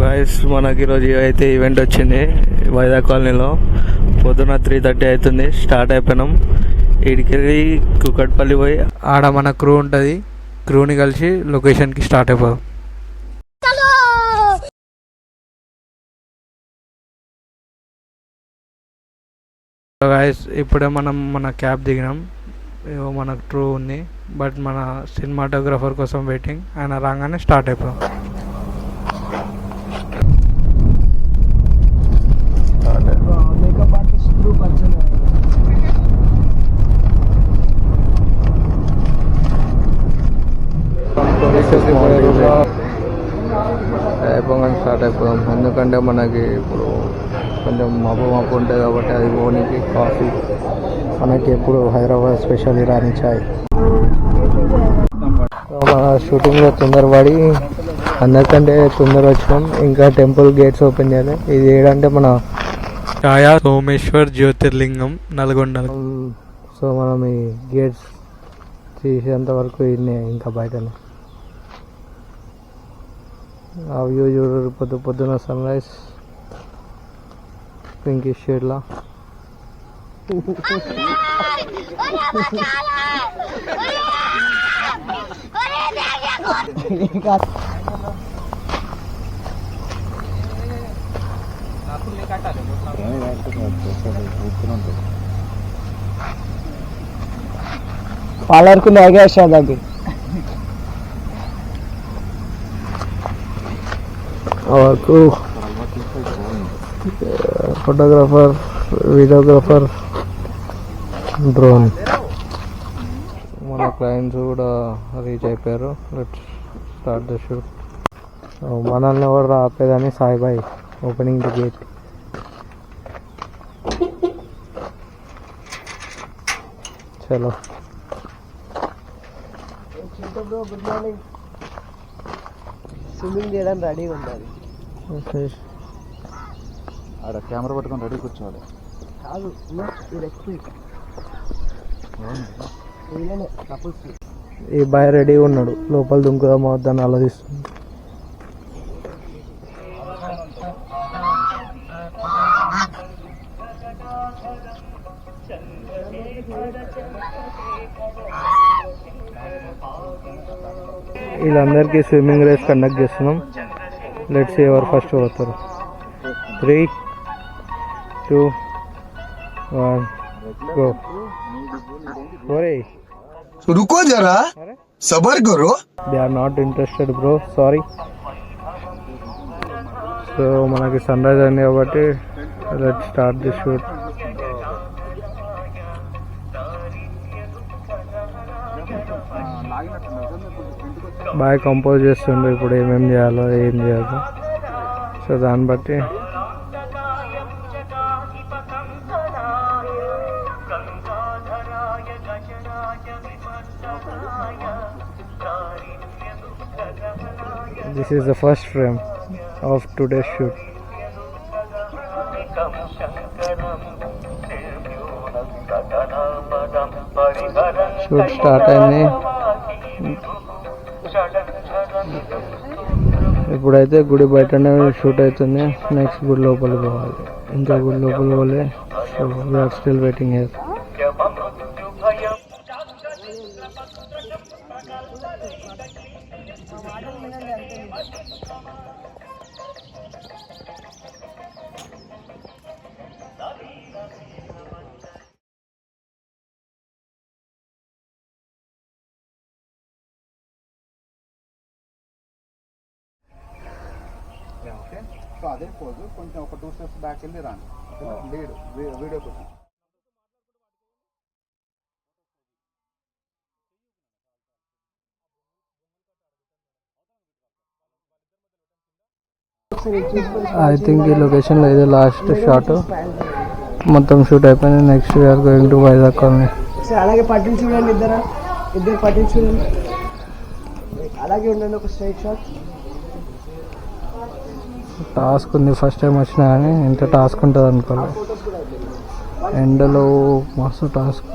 Guys మనకి ఈరోజు అయితే ఈవెంట్ వచ్చింది వైజాగ్ కాలనీలో. పొద్దున 3:30 అవుతుంది, స్టార్ట్ అయిపోయినాం. ఇడికెళ్ళి కుకట్పల్లి పోయి ఆడ మన క్రూ ఉంటుంది, క్రూని కలిసి లొకేషన్కి స్టార్ట్ అయిపోదాం. గాయస్ ఇప్పుడే మనం మన క్యాబ్ దిగినాం. మన క్రూ ఉంది, బట్ మన సినిమాటోగ్రఫర్ కోసం వెయిటింగ్. ఆయన రాగానే స్టార్ట్ అయిపోదాం. అయిపోగానే స్టార్ట్ అయిపోదాం, ఎందుకంటే మనకి ఇప్పుడు కొంచెం మబ్బు ఉంటుంది కాబట్టి అది ఓనికి కాఫీ మనకి ఎప్పుడు హైదరాబాద్ స్పెషల్ ఇరానీ చాయ్. మన షూటింగ్లో తొందరపడి అందరికంటే తొందర వచ్చినాం. ఇంకా టెంపుల్ గేట్స్ ఓపెన్ చేయాలి. ఇది ఏంటంటే మన ఛాయా సోమేశ్వర్ జ్యోతిర్లింగం నల్గొండ. సో మనం ఈ గేట్స్ తీసేంత వరకు ఇన్నే, ఇంకా బయటనే ఆ వ్యూ చూడరు. పొద్దున సన్ రైజ్ పింకీ షేడ్లా. పార్లర్కు నాగేశాది ఫోటోగ్రాఫర్, వీడియోగ్రాఫర్, డ్రోన్. మన క్లయింట్స్ కూడా రీచ్ అయిపోయారు. Let's start the shoot. మనల్ని కూడా ఆపేదని సాయిబాయ్ ఓపెనింగ్ ది గేట్. చలో గుడ్ మార్నింగ్. స్విమ్మింగ్ చేయడానికి రెడీగా ఉండాలి. ఆడ కెమెరా పట్టుకొని రెడీ కూర్చోవాలి. కాదు ఈ బాయ్ రెడీగా ఉన్నాడు, లోపల దుంకుదామా వద్దని ఆలోచిస్తుంది. వీళ్ళందరికీ స్విమ్మింగ్ రేస్ కండక్ట్ చేస్తున్నాం. లెట్స్ సీ ఎవరు ఫస్ట్ పోతారు. 3, 2, 1 गो. रुको जरा, सबर करो. They are not interested bro, sorry. So మనకి సన్ రైజ్ అయింది కాబట్టి లెట్ స్టార్ట్ ది షూట్. బాగా కంపోజ్ చేస్తుండే ఇప్పుడు ఏమేమి చేయాలో ఏం చేయాలో. సో దాన్ని బట్టి this is the first frame of today's shoot. Shoot start అయింది. ఇప్పుడైతే గుడి బయటనే షూట్ అవుతుంది. నెక్స్ట్ గుడి లోపలికి పోవాలి. ఇంకా గుడి లోపలికి పోలే. So we are still waiting here. So అదే పోజు కొంచెం ఒక 2 స్టెప్స్ బ్యాక్ వెళ్ళి రాండి. లీడ్ వీడియో కోసం ఐ థింక్ ఈ లొకేషన్లో ఇదే లాస్ట్ షాట్. మొత్తం షూట్ అయిపోయింది. Next we are going to Vizag colony. అలాగే పట్టించి చూడండి, ఇద్దరు పట్టించి చూడండి. అలాగే ఉండండి, ఒక స్ట్రైట్ షాట్. టాస్క్ ఉంది, ఫస్ట్ టైం వచ్చినా కానీ ఇంత టాస్క్ ఉంటుంది అనుకోలేదు. ఎండలో మస్తు టాస్క్.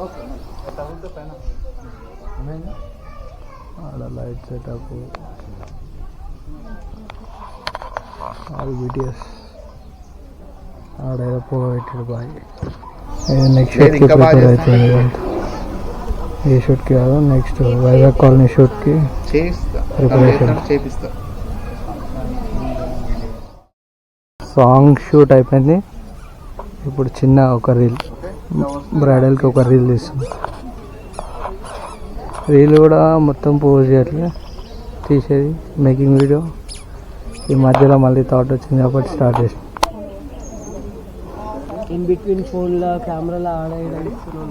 ఓకే తగ్గుతా పైన ఆడ లైట్ సెటప్ ఆల్ BTS ఆడ పొగ పెట్టాడు బాయ్. నెక్స్ట్ షూట్కి ప్రిపేర్ అవుతుంది ఇదంతా. ఏ షూట్కి కాదు, నెక్స్ట్ వైజాగ్ కాలనీ షూట్కి చేయిస్తా ప్రిపరేషన్. చేపిస్తా. సాంగ్ షూట్ అయిపోయింది. ఇప్పుడు చిన్న ఒక రీల్, బ్రైడల్కి ఒక రీల్ తీస్తుంది. రీల్ కూడా మొత్తం పోజ్ చేయట్లే, తీసేది మేకింగ్ వీడియో. ఈ మధ్యలో మళ్ళీ థాట్ వచ్చింది కాబట్టి స్టార్ట్ చేసి ఇన్ బిట్వీన్ ఫోన్లో కెమెరాలో ఆడేయడం,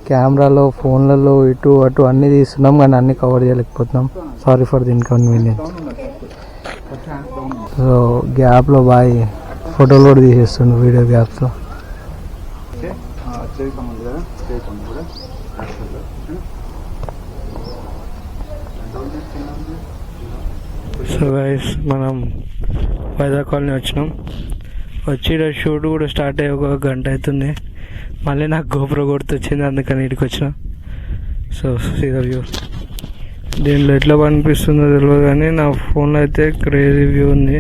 కెమెరాలో ఫోన్లలో ఇటు అటు అన్నీ తీస్తున్నాం కానీ అన్నీ కవర్ చేయలేకపోతున్నాం. Sorry for the inconvenience. So గ్యాప్లో బాయ్ ఫోటోలు కూడా తీసేస్తుండు వీడియో గ్యాప్స్లో. చేయకముందు కదా చేయకముందు కూడా సో గైస్ మనం వైజాగ్ కాలనీ వచ్చినాం. వచ్చి షూట్ కూడా స్టార్ట్ అయ్యి ఒక గంట అవుతుంది. మళ్ళీ నాకు గోప్రో గుర్తొచ్చింది, అందుకని ఇటుకు వచ్చిన. సో సీదా వ్యూ దీంట్లో ఎట్లా కనిపిస్తుందో తెలియదు కానీ నా ఫోన్లో అయితే క్రేజీ వ్యూ ఉంది.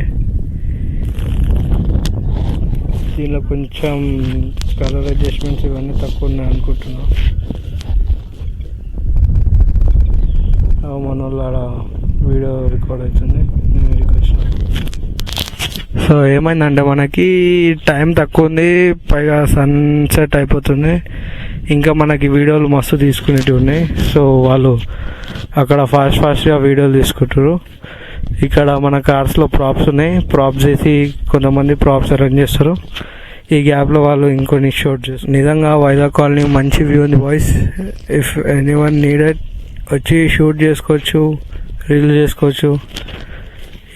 దీనిలో కొంచెం కలర్ అడ్జస్ట్మెంట్స్ ఇవన్నీ తక్కువ ఉన్నాయి అనుకుంటున్నా. మన వాళ్ళు ఆడ వీడియో రికార్డ్ అవుతుంది, నేను ఇక్కడికి వచ్చిన. సో ఏమైందంటే మనకి టైం తక్కువ ఉంది, పైగా సన్సెట్ అయిపోతుంది. ఇంకా మనకి వీడియోలు మస్తు తీసుకునేటివి ఉన్నాయి. సో వాళ్ళు అక్కడ ఫాస్ట్గా వీడియోలు తీసుకుంటారు. ఇక్కడ మన కార్స్లో ప్రాప్స్ ఉన్నాయి, ప్రాప్స్ చేసి కొంతమంది ప్రాప్స్ అరేంజ్ చేస్తారు. ఈ గ్యాప్లో వాళ్ళు ఇంకొన్ని షూట్ చేస్తారు. నిజంగా వైజాగ్ కాలనీ మంచి వ్యూ ఉంది బాయ్స్. ఇఫ్ ఎనీవన్ నీడెడ్ వచ్చి షూట్ చేసుకోవచ్చు, రీల్ చేసుకోవచ్చు.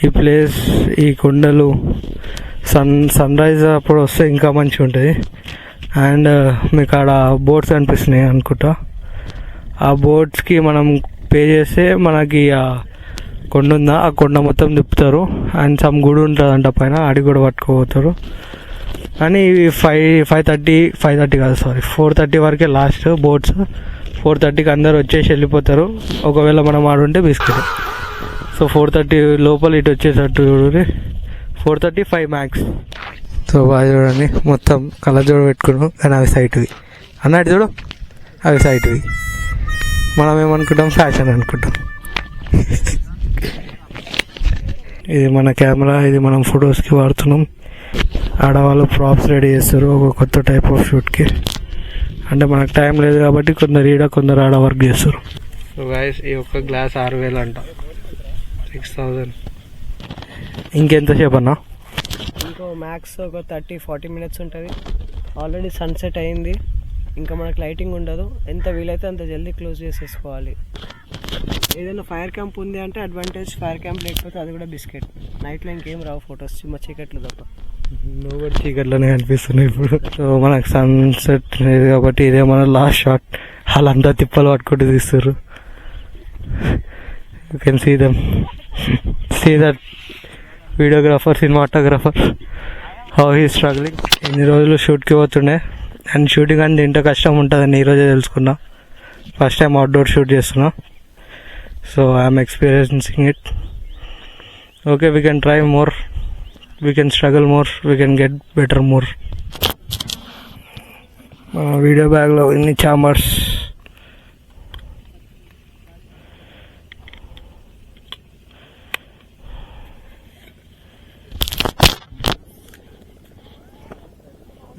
ఈ ప్లేస్, ఈ కొండలు, సన్ రైజ్ అప్పుడు వస్తే ఇంకా మంచిగా ఉంటుంది. అండ్ మీకు ఆడ బోట్స్ అనిపిస్తున్నాయి అనుకుంటా. ఆ బోట్స్కి మనం పే చేస్తే మనకి ఆ కొండ ఉందా, ఆ కొండ మొత్తం తిప్పుతారు. అండ్ సమ్ గుడి ఉంటుందంట పైన, ఆడికి కూడా పట్టుకుపోతారు. కానీ 5:30 కాదు, సారీ 4:30 వరకే లాస్ట్ బోట్స్. 4:30కి అందరు వచ్చేసి వెళ్ళిపోతారు. ఒకవేళ మనం ఆడుంటే బిస్కెట్. సో 4:30 లోపల ఇటు వచ్చేసట్టు చూడండి. 4:35 మ్యాక్స్. సో బాగా చూడండి, మొత్తం కళ్ళజోడు పెట్టుకున్నాం కానీ అవి సైట్వి అన్నట్టు చూడు, అవి సైట్వి. మనం ఏమనుకుంటాం, ఫ్యాషన్ అనుకుంటాం. ఇది మన కెమెరా, ఇది మనం ఫొటోస్కి వాడుతున్నాం. ఆడవాళ్ళు ప్రాప్స్ రెడీ చేస్తారు ఒక కొత్త టైప్ ఆఫ్ షూట్కి. అంటే మనకు టైం లేదు కాబట్టి కొందరు ఈడ కొందరు ఆడ వర్క్ చేస్తారు. సో గైస్ ఈ ఒక్క గ్లాస్ 6,000 అంట, 6,000. ఇంకెంతసేపు అన్నా? ఇంకో మ్యాక్స్ ఒక 30-40 మినిట్స్ ఉంటుంది. ఆల్రెడీ సన్సెట్ అయింది, ఇంకా మనకు లైటింగ్ ఉండదు. ఎంత వీలైతే అంత జల్దీ క్లోజ్ చేసేసుకోవాలి. ఏదైనా ఫైర్ క్యాంప్ ఉంది అంటే అడ్వాంటేజ్, ఫైర్ క్యాంప్ లేకపోతే అది కూడా బిస్కెట్. నైట్లో ఇంకేం రావు ఫొటోస్, చిన్న చీకట్లు తప్ప. నువ్వు కూడా చీకట్లోనే అనిపిస్తున్నాయి ఇప్పుడు. సో మనకు సన్సెట్ లేదు కాబట్టి ఇదే మన లాస్ట్ షాట్. వాళ్ళంతా తిప్పలు పట్టుకుంటూ తీస్తారు. You can see them, see that videographer, cinematographer, how he struggling. ఎన్ని రోజులు షూట్కి పోతుండే, అండ్ షూటింగ్ అంటే ఇంత కష్టం ఉంటుందని ఈరోజే తెలుసుకున్నా. ఫస్ట్ టైం అవుట్డోర్ షూట్ చేస్తున్నా. So I'm experiencing it. Okay, we can try more, we can struggle more, we can get better more. Video బ్యాగ్లో ఇన్ని చాంబర్స్.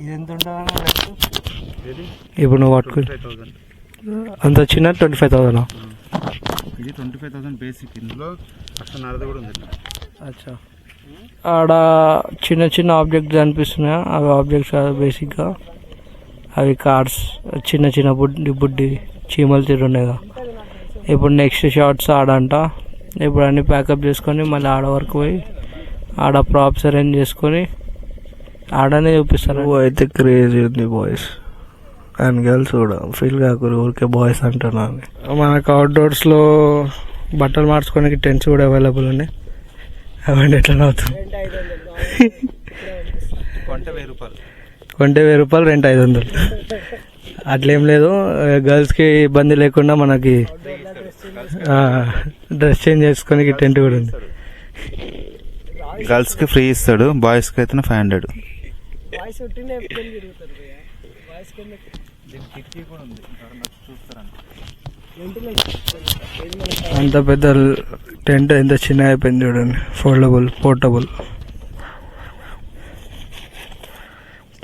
ఇది ఎంత ఉంటుంది ఇప్పుడు నువ్వు పట్టుకు? అంత చిన్న 25,000. ఇది 25,000 బేసిక్. ఇందులో అసలు నరద కూడా ఉంది. అచ్చా, ఆడ చిన్న చిన్న ఆబ్జెక్ట్స్ అనిపిస్తున్నాయి. అవి ఆబ్జెక్ట్స్ బేసిక్గా అవి కార్స్, చిన్న చిన్న బుడ్డి చీమలు తిరుగున్నాయిగా. ఇప్పుడు నెక్స్ట్ షార్ట్స్ ఆడంట. ఇప్పుడు అన్ని ప్యాకప్ చేసుకొని మళ్ళీ ఆడ వరకు పోయి ఆడ ప్రాప్స్ అరేంజ్ చేసుకొని ఆడనే చూపిస్తారు. అయితే క్రేజీ ఉంది బాయ్స్ అండ్ గర్ల్స్ కూడా. ఫీల్ కాకూడదు ఊరికే బాయ్స్ అంటున్నాను. మనకు అవుట్డోర్స్లో బట్టలు మార్చుకోవడానికి టెంట్స్ కూడా అవైలబుల్ ఉన్నాయి. అవండి ఎట్లా అవుతుంది, కొంటే 1,000 రూపాయలు, రెంట్ 500. అట్లేం లేదు, గర్ల్స్కి ఇబ్బంది లేకుండా మనకి డ్రెస్ చేంజ్ చేసుకొని టెంట్ కూడా ఉంది. గర్ల్స్ కి ఫ్రీ ఇస్తాడు, బాయ్స్ కి అయితే 500. బాయ్స్ ఉట్టినే ఎప్పుకొని తిరుగుతారు బాయ్స్ కింద అంత పెద్ద టెంట్ ఎంత చిన్న అయిపోయింది చూడండి. పోర్టబుల్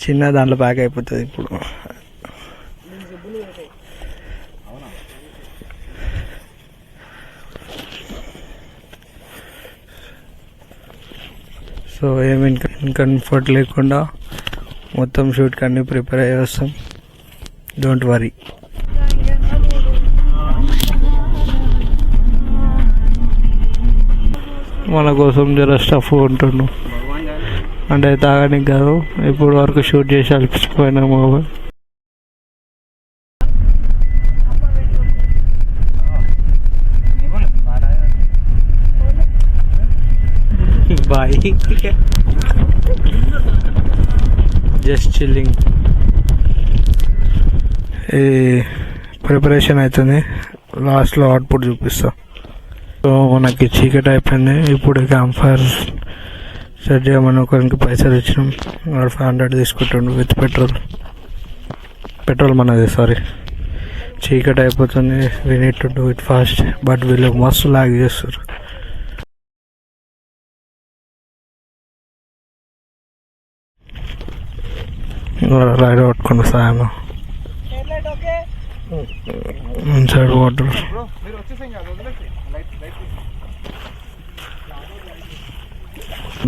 చిన్న దాంట్లో ప్యాక్ అయిపోతుంది ఇప్పుడు. సో ఏమి ఇన్కంఫర్ట్ లేకుండా మొత్తం షూట్కి అన్నీ ప్రిపేర్ అయ్యి వస్తాం. Don't worry. మన కోసం జర స్టఫ్ ఉంటుండు, అంటే తాగడానికి కాదు, ఇప్పుడు వరకు షూట్ చేసి అలిపిసిపోయినాము. బాయ్, జస్ట్ చిల్లింగ్. ఈ ప్రిపరేషన్ అవుతుంది, లాస్ట్లో అవుట్పుట్ చూపిస్తా. సో మనకి చీకటి అయిపోయింది, ఇప్పుడు క్యాంప్ ఫైర్ సెట్ చేయమని ఒకరికి పైసలు ఇచ్చినాం. 500 తీసుకుంటుండు విత్ పెట్రోల్ మనది. సారీ, చీకటి అయిపోతుంది, we need to do it fast. But వీళ్ళు మస్తు లాగ్ చేస్తారు. రైడ్ పట్టుకున్న సాయం సైడ్ వాటర్.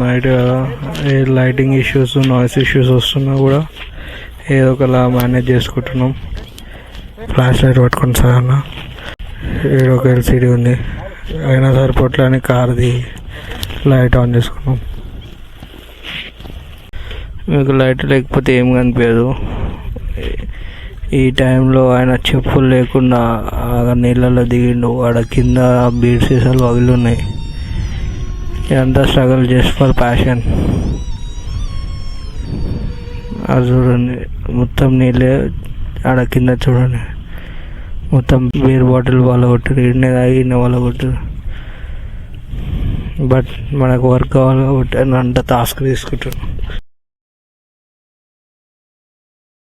నైట్ కదా, ఏ లైటింగ్ ఇష్యూస్, నాయిస్ ఇష్యూస్ వస్తున్నా కూడా ఏదో ఒకలా మేనేజ్ చేసుకుంటున్నాం. ఫ్లాష్ లైట్ పట్టుకుని సార్, ఏదో ఒక ఎల్సిడి ఉంది, అయినా సరిపోట్లని కార్ది లైట్ ఆన్ చేసుకున్నాం. మీకు లైట్ లేకపోతే ఏం కనిపించదు. ఈ టైంలో ఆయన చెప్పులు లేకుండా నీళ్ళలో దిగిండు, ఆడ కింద బీడ్ సీసాలు పగిలి ఉన్నాయి. ఇదంతా స్ట్రగుల్ చేసి ఫర్ ప్యాషన్. అది చూడండి, మొత్తం నీళ్ళే ఆడ కింద చూడండి, మొత్తం బీర్ బాటిల్ వాళ్ళ కొట్టారు, ఇన్నే తాగి ఇన్నే వాళ్ళ కొట్టారు. బట్ మనకు వర్క్ కావాలి కాబట్టి అంత టాస్క్ తీసుకుంటారు.